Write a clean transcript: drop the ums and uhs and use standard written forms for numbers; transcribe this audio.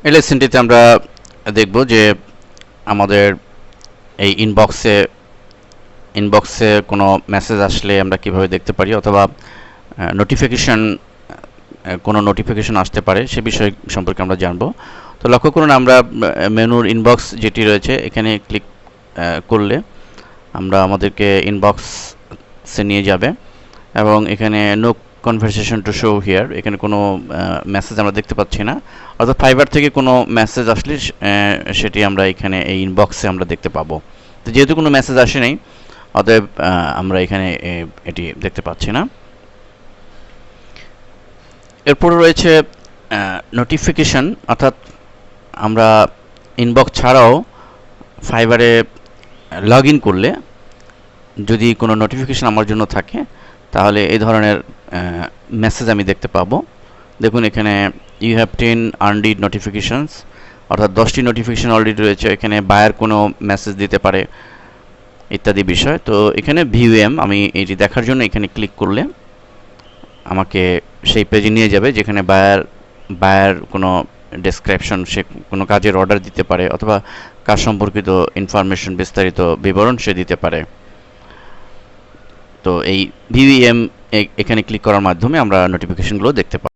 এই লেসনটিতে আমরা দেখব যে আমাদের এই ইনবক্সে কোনো মেসেজ আসলে আমরা কিভাবে দেখতে পারি, অথবা নোটিফিকেশন কোনো নোটিফিকেশন আসতে পারে সে বিষয় সম্পর্কে আমরা জানব। তো লক্ষ্য করুন, আমরা মেনুর ইনবক্স যেটি রয়েছে এখানে ক্লিক করলে আমরা আমাদেরকে ইনবক্সে নিয়ে যাবে এবং এখানে no conversation to show here, এখানে কোনো মেসেজ আমরা দেখতে পাচ্ছি না। অর্থাৎ ফাইবার থেকে কোনো মেসেজ আসলে সেটি আমরা এখানে এই ইনবক্সে আমরা দেখতে পাবো। তো যেহেতু কোনো মেসেজ আসে নাই, অতএব আমরা এখানে এটি দেখতে পাচ্ছি না। এরপরে রয়েছে নোটিফিকেশন, অর্থাৎ আমরা ইনবক্স ছাড়াও ফাইবারে লগ ইন করলে যদি কোনো নোটিফিকেশন আমার জন্য থাকে তাহলে এই ধরনের মেসেজ আমি দেখতে পাবো। দেখুন এখানে ইউ হ্যাভ 10 আনরিড নোটিফিকেশনস, অর্থাৎ 10টি নোটিফিকেশন অলরেডি রয়েছে। এখানে বায়ার কোনো মেসেজ দিতে পারে ইত্যাদি বিষয়। তো এখানে ভিউএম, আমি এটি দেখার জন্য এখানে ক্লিক করলে আমাকে সেই পেজে নিয়ে যাবে যেখানে বায়ার কোনো ডেসক্রিপশন, সে কোনো কাজের অর্ডার দিতে পারে অথবা কাজ সম্পর্কিত ইনফরমেশন, বিস্তারিত বিবরণ সে দিতে পারে। তো এই ভিউএম এখানে ক্লিক করার মাধ্যমে আমরা নোটিফিকেশনগুলো দেখতে পাবো।